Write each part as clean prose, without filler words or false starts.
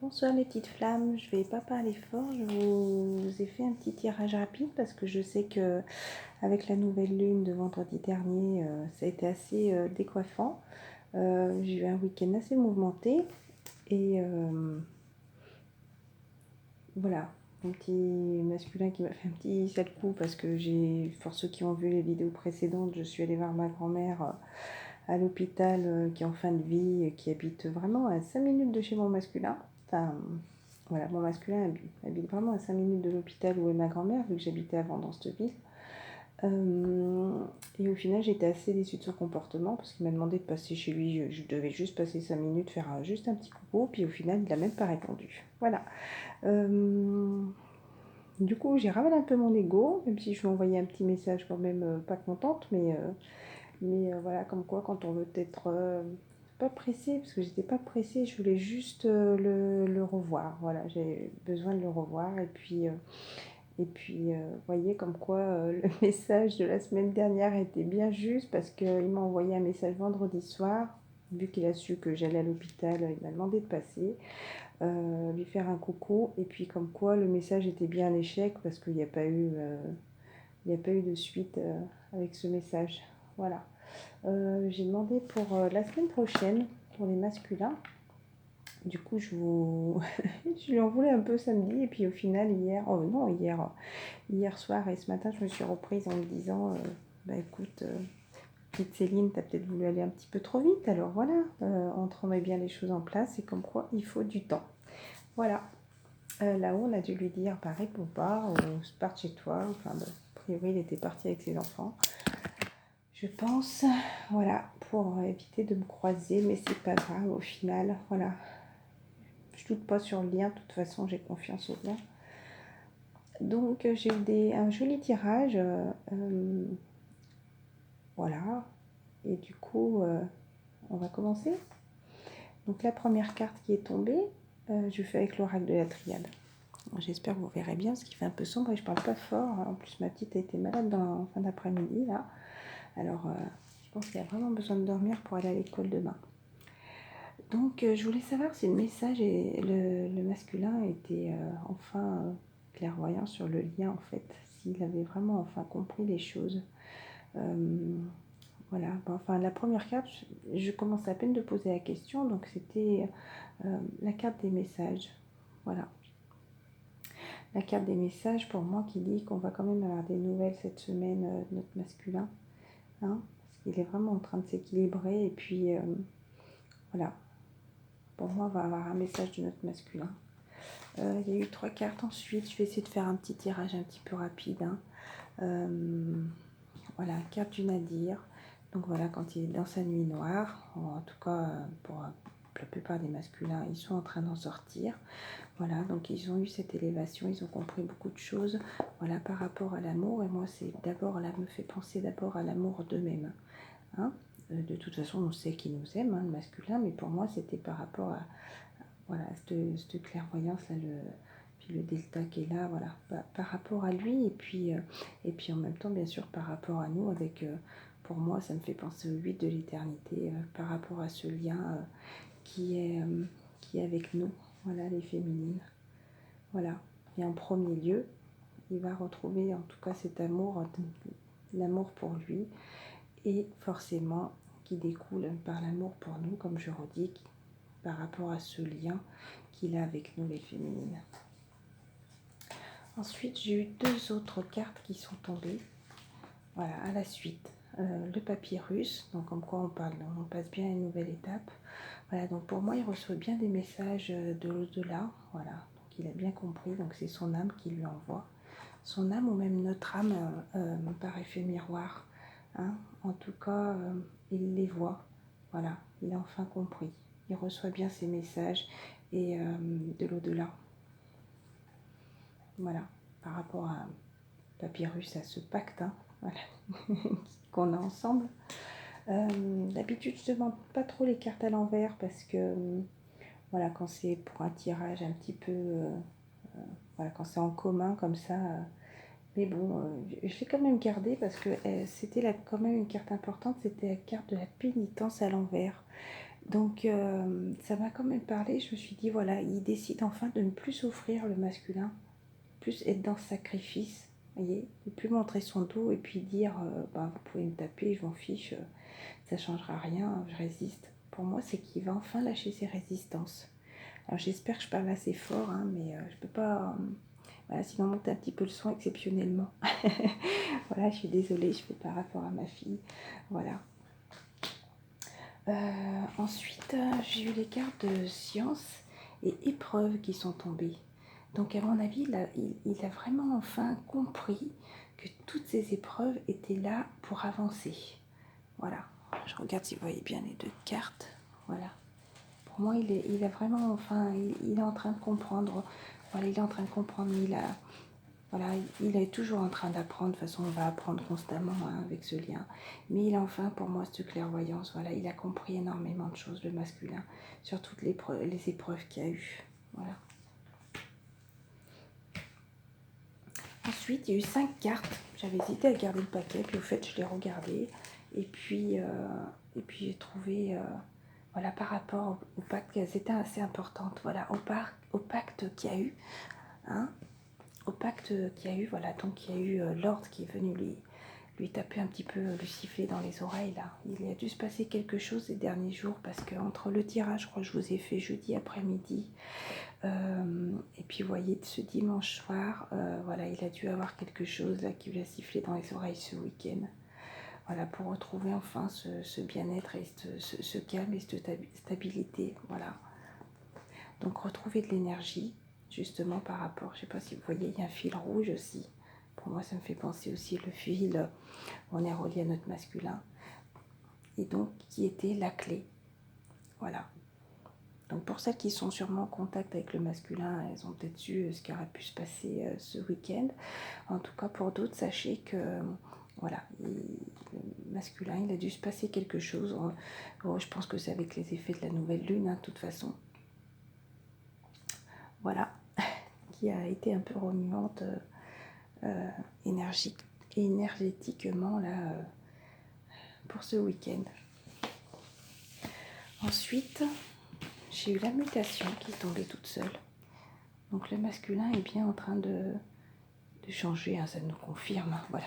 Bonsoir les petites flammes, je vais pas parler fort, je vous ai fait un petit tirage rapide parce que je sais que avec la nouvelle lune de vendredi dernier, ça a été assez décoiffant. J'ai eu un week-end assez mouvementé et voilà, mon petit masculin qui m'a fait un petit sale coup parce que pour ceux qui ont vu les vidéos précédentes, je suis allée voir ma grand-mère à l'hôpital qui est en fin de vie, qui habite vraiment à 5 minutes de chez mon masculin. Enfin, voilà, mon masculin habite vraiment à 5 minutes de l'hôpital où est ma grand-mère, vu que j'habitais avant dans cette ville. Et au final, j'étais assez déçue de son comportement parce qu'il m'a demandé de passer chez lui. Je devais juste passer 5 minutes, faire juste un petit coucou, puis au final, il n'a même pas répondu. Voilà. Du coup, j'ai ramené un peu mon ego, même si je lui ai envoyé un petit message quand même pas contente, mais voilà, comme quoi quand on veut être pas pressé, parce que j'étais pas pressée, je voulais juste le revoir. Voilà, j'ai besoin de le revoir. Et puis, vous voyez, comme quoi le message de la semaine dernière était bien juste, parce qu'il m'a envoyé un message vendredi soir. Vu qu'il a su que j'allais à l'hôpital, il m'a demandé de passer, lui faire un coucou. Et puis comme quoi le message était bien un échec, parce qu'il n'y a pas eu, il n'y a pas eu de suite avec ce message. Voilà. J'ai demandé pour la semaine prochaine, pour les masculins. Du coup, je lui en voulais un peu samedi. Et puis au final, hier soir et ce matin, je me suis reprise en me disant, bah écoute, petite Céline, t'as peut-être voulu aller un petit peu trop vite. Alors voilà, on te remet bien les choses en place. Et comme quoi, il faut du temps. Voilà. Là-haut, on a dû lui dire, bah réponds pas, ou se parte chez toi. Enfin, bah, a priori, il était parti avec ses enfants. Je pense, voilà, pour éviter de me croiser, mais c'est pas grave au final, voilà. Je doute pas sur le lien, de toute façon, j'ai confiance au lien. Donc, j'ai eu un joli tirage, voilà. Et du coup, on va commencer. Donc, la première carte qui est tombée, je fais avec l'oracle de la triade. J'espère que vous verrez bien, parce qu'il fait un peu sombre et je parle pas fort. En plus, ma petite a été malade en fin d'après-midi, là. Alors, je pense qu'il y a vraiment besoin de dormir pour aller à l'école demain. Donc, je voulais savoir si le message et le masculin était enfin clairvoyant sur le lien, en fait. S'il avait vraiment enfin compris les choses. Voilà. Bon, enfin, la première carte, je commence à peine de poser la question. Donc, c'était la carte des messages. Voilà. La carte des messages, pour moi, qui dit qu'on va quand même avoir des nouvelles cette semaine de notre masculin. Hein, parce qu'il est vraiment en train de s'équilibrer. Et puis, voilà. Pour moi, on va avoir un message de notre masculin. Il y a eu 3 cartes ensuite. Je vais essayer de faire un petit tirage un petit peu rapide. Hein. Voilà, carte du Nadir. Donc voilà, quand il est dans sa nuit noire, en tout cas pour la plupart des masculins, ils sont en train d'en sortir. Voilà, donc ils ont eu cette élévation, ils ont compris beaucoup de choses. Voilà, par rapport à l'amour. Et moi, c'est d'abord, là, me fait penser d'abord à l'amour d'eux-mêmes. Hein. De toute façon, on sait qu'il nous aime, hein, le masculin, mais pour moi, c'était par rapport à voilà, cette clairvoyance là, puis le delta qui est là, voilà, par rapport à lui, et puis en même temps, bien sûr, par rapport à nous, avec, pour moi, ça me fait penser au 8 de l'éternité, par rapport à ce lien qui est avec nous, voilà, les féminines, voilà. Et en premier lieu, il va retrouver en tout cas cet amour, l'amour pour lui, et forcément qui découle par l'amour pour nous, comme je redis, par rapport à ce lien qu'il a avec nous les féminines. Ensuite, j'ai eu 2 autres cartes qui sont tombées. Voilà, à la suite. Le papyrus, donc comme quoi on passe bien à une nouvelle étape. Voilà, donc pour moi, il reçoit bien des messages de l'au-delà. Voilà, donc il a bien compris, donc c'est son âme qui lui envoie. Son âme ou même notre âme par effet miroir. Hein. En tout cas, il les voit. Voilà, il a enfin compris. Il reçoit bien ces messages et de l'au-delà. Voilà, par rapport à Papyrus, à ce pacte, hein, voilà, qu'on a ensemble. D'habitude, je ne demande pas trop les cartes à l'envers parce que, voilà, quand c'est pour un tirage un petit peu, voilà, quand c'est en commun comme ça. Mais bon, je l'ai quand même gardé parce que c'était quand même une carte importante, c'était la carte de la pénitence à l'envers. Donc ça m'a quand même parlé, je me suis dit, voilà, il décide enfin de ne plus s'offrir le masculin, plus être dans ce sacrifice, vous voyez, ne plus montrer son dos et puis dire, bah, vous pouvez me taper, je m'en fiche, ça ne changera rien, je résiste. Pour moi, c'est qu'il va enfin lâcher ses résistances. Alors j'espère que je parle assez fort, hein, mais je peux pas... voilà, sinon monter un petit peu le son exceptionnellement. Voilà, je suis désolée, je fais par rapport à ma fille. Voilà. Ensuite, j'ai eu les cartes de science et épreuves qui sont tombées. Donc, à mon avis, il a vraiment enfin compris que toutes ces épreuves étaient là pour avancer. Voilà. Je regarde si vous voyez bien les deux cartes. Voilà. Pour moi, il a vraiment, enfin, il est en train de comprendre. Voilà, il est en train de comprendre. Voilà, il est toujours en train d'apprendre. De toute façon, on va apprendre constamment, hein, avec ce lien. Mais il a enfin, pour moi, cette clairvoyance. Voilà, il a compris énormément de choses, le masculin, sur toutes les épreuves qu'il y a eu. Voilà. Ensuite, il y a eu 5 cartes. J'avais hésité à garder le paquet, puis au fait, je l'ai regardé. Et puis j'ai trouvé, voilà, par rapport au pacte, qu'elles étaient assez importantes. Voilà, au pacte qu'il y a eu, hein, au pacte qu'il y a eu, voilà, donc il y a eu l'ordre qui est venu lui taper un petit peu, lui siffler dans les oreilles, là. Il a dû se passer quelque chose ces derniers jours, parce qu'entre le tirage, je crois que je vous ai fait jeudi après-midi, et puis vous voyez, ce dimanche soir, voilà, il a dû avoir quelque chose là qui lui a sifflé dans les oreilles ce week-end. Voilà, pour retrouver enfin ce bien-être et ce calme et cette stabilité. Voilà. Donc retrouver de l'énergie, justement par rapport, je ne sais pas si vous voyez, il y a un fil rouge aussi. Pour moi, ça me fait penser aussi le fil, on est relié à notre masculin. Et donc, qui était la clé. Voilà. Donc pour celles qui sont sûrement en contact avec le masculin, elles ont peut-être su ce qui aurait pu se passer ce week-end. En tout cas, pour d'autres, sachez que voilà, le masculin, il a dû se passer quelque chose. Je pense que c'est avec les effets de la nouvelle lune, hein, de toute façon. Voilà, qui a été un peu remuante énergétiquement là, pour ce week-end. Ensuite, j'ai eu la mutation qui est tombée toute seule. Donc le masculin est bien en train de changer, hein, ça nous confirme, hein, voilà.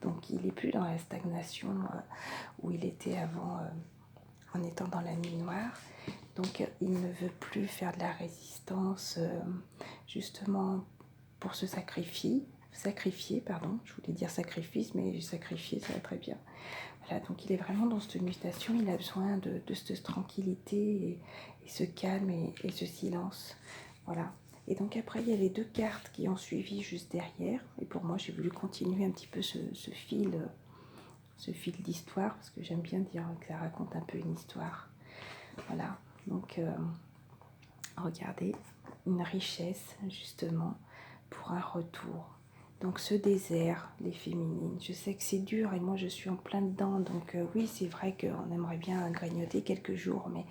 Donc il n'est plus dans la stagnation où il était avant, en étant dans la nuit noire. Donc il ne veut plus faire de la résistance, justement pour se sacrifier, pardon, je voulais dire sacrifice, mais sacrifier, ça va très bien. Voilà, donc il est vraiment dans cette mutation, il a besoin de cette tranquillité et ce calme et ce silence. Voilà. Et donc après, il y a les 2 cartes qui ont suivi juste derrière. Et pour moi, j'ai voulu continuer un petit peu ce fil d'histoire, parce que j'aime bien dire que ça raconte un peu une histoire. Voilà. Donc, regardez, une richesse, justement, pour un retour. Donc ce désert, les féminines, je sais que c'est dur et moi je suis en plein dedans, donc oui, c'est vrai qu'on aimerait bien grignoter quelques jours, mais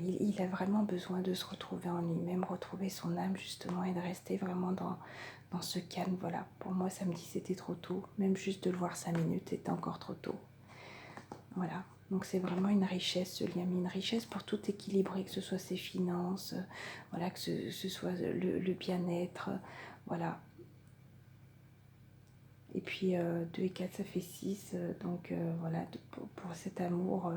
il a vraiment besoin de se retrouver en lui-même, retrouver son âme justement et de rester vraiment dans ce calme. Voilà, pour moi samedi c'était trop tôt, même juste de le voir 5 minutes c'était encore trop tôt. Voilà, donc c'est vraiment une richesse ce lien, mais une richesse pour tout équilibrer, que ce soit ses finances, voilà, que ce soit le bien-être, voilà. Et puis 2 et 4 ça fait 6, donc voilà, pour cet amour,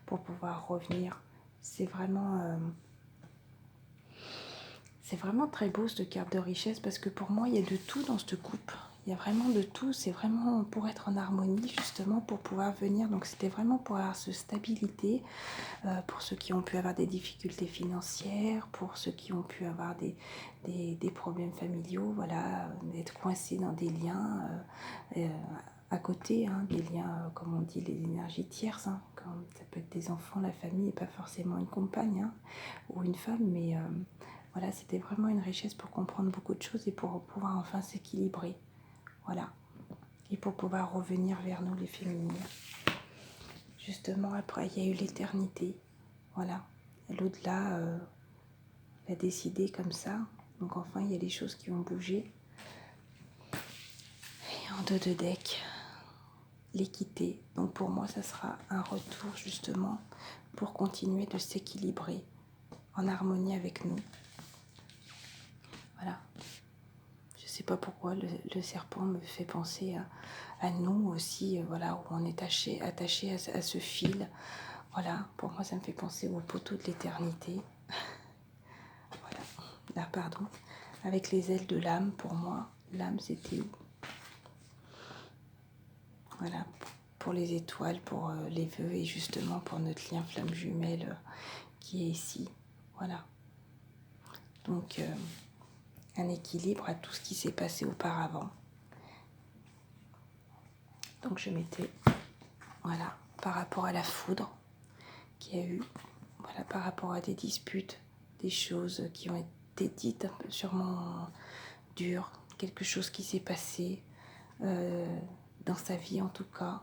pour pouvoir revenir, c'est vraiment très beau cette carte de richesse, parce que pour moi il y a de tout dans cette coupe. Il y a vraiment de tout, c'est vraiment pour être en harmonie justement, pour pouvoir venir. Donc c'était vraiment pour avoir cette stabilité, pour ceux qui ont pu avoir des difficultés financières, pour ceux qui ont pu avoir des problèmes familiaux, voilà, d'être coincés dans des liens à côté, hein, des liens, comme on dit, les énergies tierces, hein, comme ça peut être des enfants, la famille, et pas forcément une compagne, hein, ou une femme, mais voilà, c'était vraiment une richesse pour comprendre beaucoup de choses et pour pouvoir enfin s'équilibrer, voilà, et pour pouvoir revenir vers nous les féminines. Justement, après, il y a eu l'éternité, voilà, l'au-delà, l'a décidé comme ça, donc enfin, il y a des choses qui ont bougé. Et en 2 de deck, l'équité. Donc pour moi, ça sera un retour justement pour continuer de s'équilibrer en harmonie avec nous. Voilà. Je ne sais pas pourquoi le serpent me fait penser à nous aussi, voilà, où on est attaché à ce fil. Voilà, pour moi, ça me fait penser au poteau de l'éternité. Voilà, là, pardon. Avec les ailes de l'âme, pour moi, l'âme, c'était où? Voilà, pour les étoiles, pour les vœux et justement pour notre lien flamme jumelle qui est ici. Voilà. Donc, un équilibre à tout ce qui s'est passé auparavant. Donc, je mettais, voilà, par rapport à la foudre qu'il y a eu, voilà, par rapport à des disputes, des choses qui ont été dites un peu sûrement dures, quelque chose qui s'est passé dans sa vie en tout cas.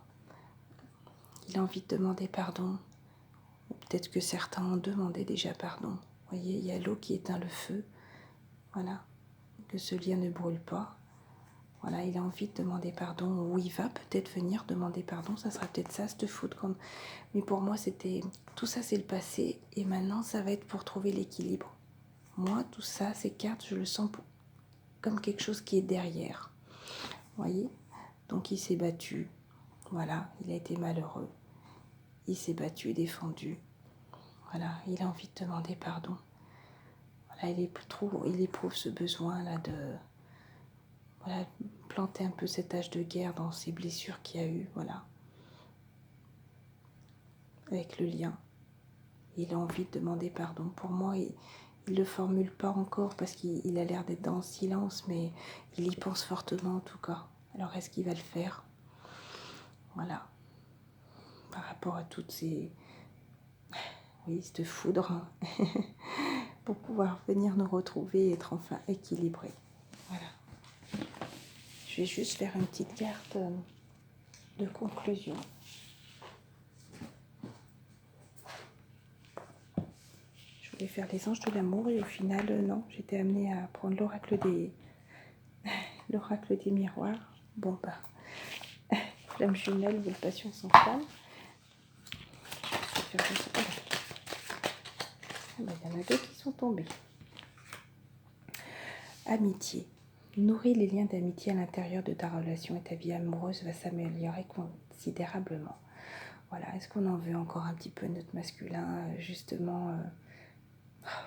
Il a envie de demander pardon. Peut-être que certains ont demandé déjà pardon. Vous voyez, il y a l'eau qui éteint le feu. Voilà, que ce lien ne brûle pas. Voilà, il a envie de demander pardon, ou il va peut-être venir demander pardon, ça sera peut-être ça, cette faute. Mais pour moi, c'était tout ça, c'est le passé, et maintenant, ça va être pour trouver l'équilibre. Moi, tout ça, ces cartes, je le sens comme quelque chose qui est derrière. Vous voyez? Donc, il s'est battu. Voilà, il a été malheureux. Il s'est battu et défendu. Voilà, il a envie de demander pardon. Voilà, il éprouve ce besoin-là de voilà, planter un peu cette hache de guerre dans ces blessures qu'il y a eu, voilà. Avec le lien. Il a envie de demander pardon. Pour moi, il ne le formule pas encore parce qu'il a l'air d'être dans le silence, mais il y pense fortement en tout cas. Alors est-ce qu'il va le faire? Voilà. Par rapport à toutes ces... Oui, cette foudre. Hein. Pour pouvoir venir nous retrouver et être enfin équilibrés. Voilà. Je vais juste faire une petite carte de conclusion. Je voulais faire les anges de l'amour et au final, non, j'étais amenée à prendre l'oracle des miroirs. Bon, flamme jumelle, belle passion sans flamme. Je vais faire ça. Il y en a deux qui sont tombés. Amitié. Nourris les liens d'amitié à l'intérieur de ta relation et ta vie amoureuse va s'améliorer considérablement. Voilà, est-ce qu'on en veut encore un petit peu notre masculin, justement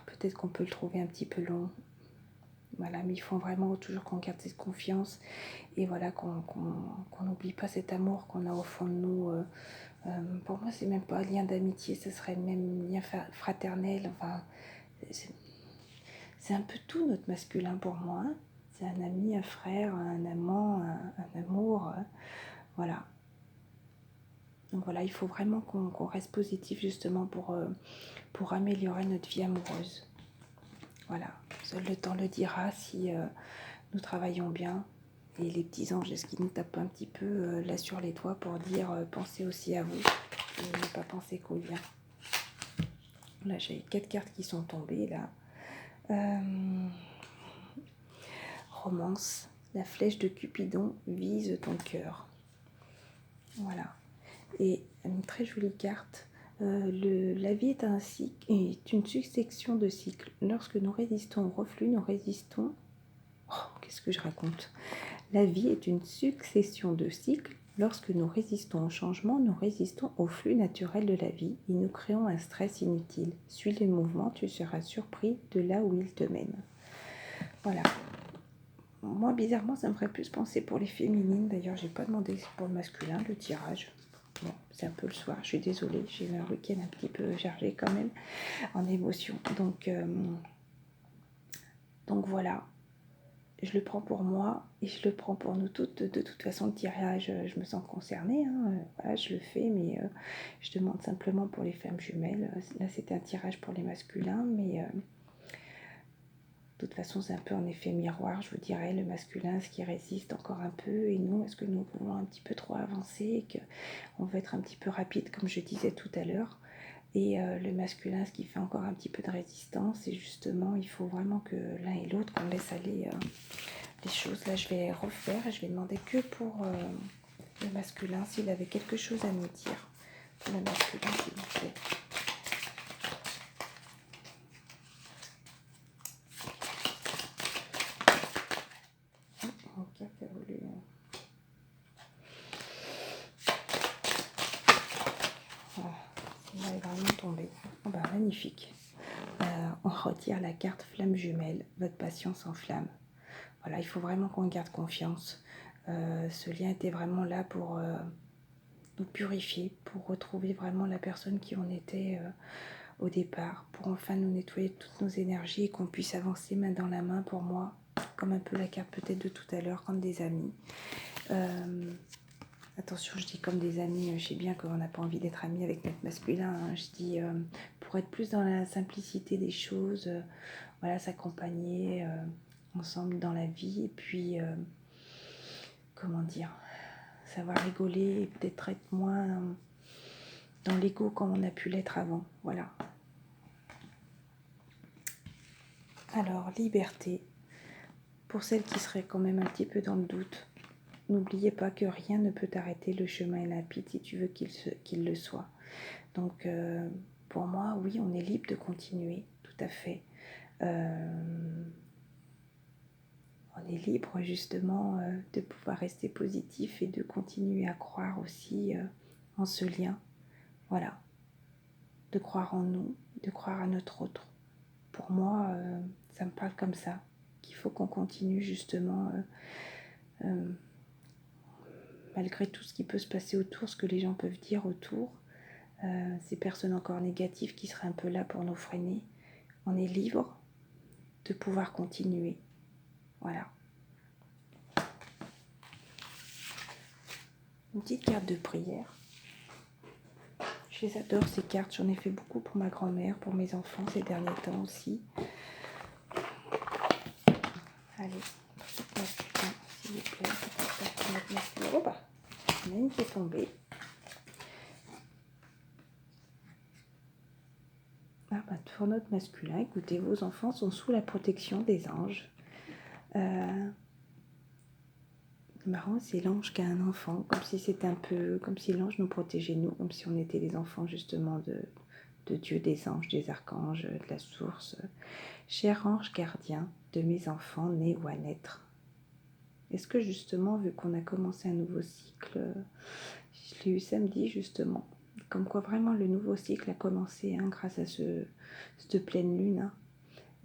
peut-être qu'on peut le trouver un petit peu long. Voilà, mais il faut vraiment toujours qu'on garde cette confiance et voilà, qu'on n'oublie pas cet amour qu'on a au fond de nous. Pour moi, c'est même pas un lien d'amitié, ce serait même lien fraternel. Enfin, c'est un peu tout notre masculin pour moi. Hein. C'est un ami, un frère, un amant, un amour. Voilà. Donc voilà, il faut vraiment qu'on reste positif justement pour améliorer notre vie amoureuse. Voilà, seul le temps le dira si nous travaillons bien. Et les petits anges, est-ce qu'ils nous tapent un petit peu là sur les toits pour dire pensez aussi à vous et ne pas penser qu'au lien. Là, j'ai 4 cartes qui sont tombées là. Romance, la flèche de Cupidon vise ton cœur. Voilà. Et une très jolie carte. La vie est une succession de cycles. Lorsque nous résistons au reflux, nous résistons... Oh, qu'est-ce que je raconte? La vie est une succession de cycles. Lorsque nous résistons au changement, nous résistons au flux naturel de la vie et nous créons un stress inutile. Suis le mouvement, tu seras surpris de là où il te mène. Voilà. Moi, bizarrement, ça me ferait plus penser pour les féminines. D'ailleurs, j'ai pas demandé pour le masculin, le tirage. Bon, c'est un peu le soir, je suis désolée. J'ai eu un week-end un petit peu chargé quand même en émotion. Donc voilà. Je le prends pour moi et je le prends pour nous toutes. De toute façon, le tirage, je me sens concernée. Hein. Voilà, je le fais, mais je demande simplement pour les femmes jumelles. Là, c'était un tirage pour les masculins, mais de toute façon, c'est un peu en effet miroir, je vous dirais. Le masculin, ce qui résiste encore un peu, et nous, est-ce que nous voulons un petit peu trop avancer, qu'on veut être un petit peu rapide, comme je disais tout à l'heure. Et le masculin, ce qui fait encore un petit peu de résistance, et justement, il faut vraiment que l'un et l'autre, qu'on laisse aller les choses. Là, je vais refaire et je vais demander que pour le masculin, s'il avait quelque chose à nous dire. Pour le masculin, s'il vous plaît. magnifique. On retire la carte flamme jumelle, votre patience en flamme. Voilà, il faut vraiment qu'on garde confiance. Ce lien était vraiment là pour nous purifier, pour retrouver vraiment la personne qui on était au départ, pour enfin nous nettoyer toutes nos énergies et qu'on puisse avancer main dans la main pour moi, comme un peu la carte peut-être de tout à l'heure, comme des amis. Attention, je dis comme des amis, je sais bien qu'on n'a pas envie d'être amis avec notre masculin, hein. Je dis pour être plus dans la simplicité des choses, voilà, s'accompagner ensemble dans la vie, et puis, comment dire, savoir rigoler et peut-être être moins dans l'ego comme on a pu l'être avant, voilà. Alors, liberté, pour celles qui seraient quand même un petit peu dans le doute, n'oubliez pas que rien ne peut arrêter le chemin limpide si tu veux qu'il le soit. Donc, pour moi, oui, on est libre de continuer, tout à fait. On est libre justement de pouvoir rester positif et de continuer à croire aussi en ce lien. Voilà, de croire en nous, de croire à notre autre. Pour moi, ça me parle comme ça, qu'il faut qu'on continue justement, malgré tout ce qui peut se passer autour, ce que les gens peuvent dire autour, ces personnes encore négatives qui seraient un peu là pour nous freiner. On est libre de pouvoir continuer. Voilà. Une petite carte de prière. Je les adore ces cartes, j'en ai fait beaucoup pour ma grand-mère, pour mes enfants ces derniers temps aussi. Allez, s'il vous plaît, oh bah, il y en a une qui est tombée. Ah bah, pour notre masculin, écoutez, vos enfants sont sous la protection des anges. Marrant, c'est l'ange qui a un enfant, comme si c'était un peu, comme si l'ange nous protégeait nous, comme si on était les enfants justement de Dieu, des anges, des archanges, de la source. Cher ange gardien de mes enfants nés ou à naître. Est-ce que justement, vu qu'on a commencé un nouveau cycle, je l'ai eu samedi justement, comme quoi vraiment le nouveau cycle a commencé grâce à cette pleine lune. Hein.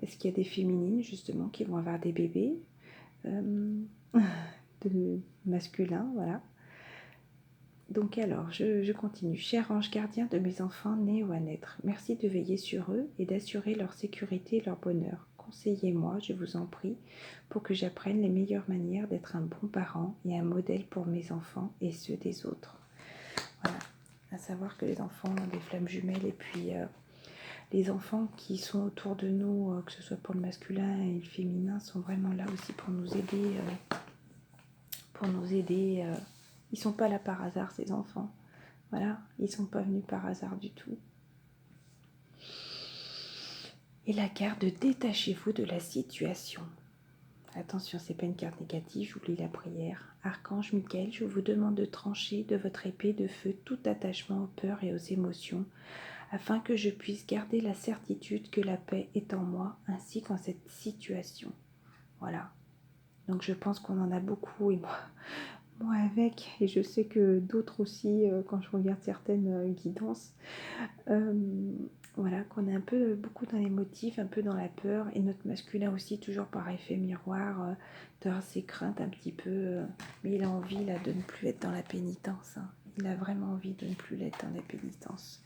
Est-ce qu'il y a des féminines justement qui vont avoir des bébés de masculins, voilà. Donc alors, je continue. Cher ange gardien de mes enfants nés ou à naître, merci de veiller sur eux et d'assurer leur sécurité et leur bonheur. Conseillez-moi, je vous en prie, pour que j'apprenne les meilleures manières d'être un bon parent et un modèle pour mes enfants et ceux des autres. Voilà, à savoir que les enfants ont des flammes jumelles et puis les enfants qui sont autour de nous, que ce soit pour le masculin et le féminin, sont vraiment là aussi pour nous aider. Ils sont pas là par hasard, ces enfants. Voilà, ils sont pas venus par hasard du tout. Et la carte de détachez-vous de la situation. Attention, c'est pas une carte négative, j'oublie la prière. Archange Michael, je vous demande de trancher de votre épée de feu tout attachement aux peurs et aux émotions, afin que je puisse garder la certitude que la paix est en moi, ainsi qu'en cette situation. Voilà. Donc je pense qu'on en a beaucoup, et moi avec, et je sais que d'autres aussi, quand je regarde certaines guidances, voilà, qu'on est un peu beaucoup dans les motifs, un peu dans la peur, et notre masculin aussi, toujours par effet miroir, d'avoir ses craintes un petit peu, mais il a envie là de ne plus être dans la pénitence, hein. Il a vraiment envie de ne plus l'être dans la pénitence.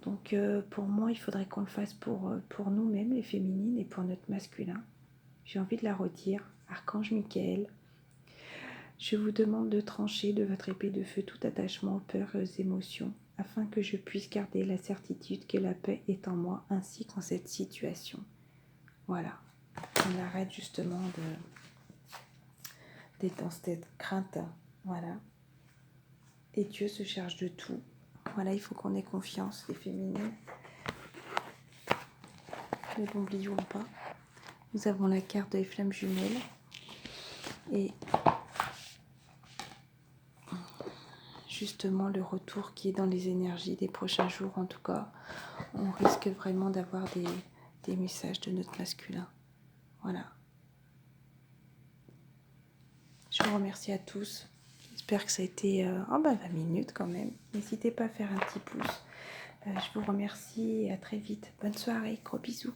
Donc pour moi, il faudrait qu'on le fasse pour nous-mêmes, les féminines, et pour notre masculin. J'ai envie de la redire. Archange Michael, je vous demande de trancher de votre épée de feu tout attachement aux peurs et aux émotions, afin que je puisse garder la certitude que la paix est en moi, ainsi qu'en cette situation. Voilà. On arrête justement d'être dans cette crainte. Voilà. Et Dieu se charge de tout. Voilà, il faut qu'on ait confiance, les féminines. Ne l'oublions pas. Nous avons la carte des flammes jumelles. Et justement le retour qui est dans les énergies des prochains jours, en tout cas, on risque vraiment d'avoir des messages de notre masculin. Voilà. Je vous remercie à tous. J'espère que ça a été 20 minutes quand même. N'hésitez pas à faire un petit pouce, Je vous remercie et à très vite. Bonne soirée, gros bisous.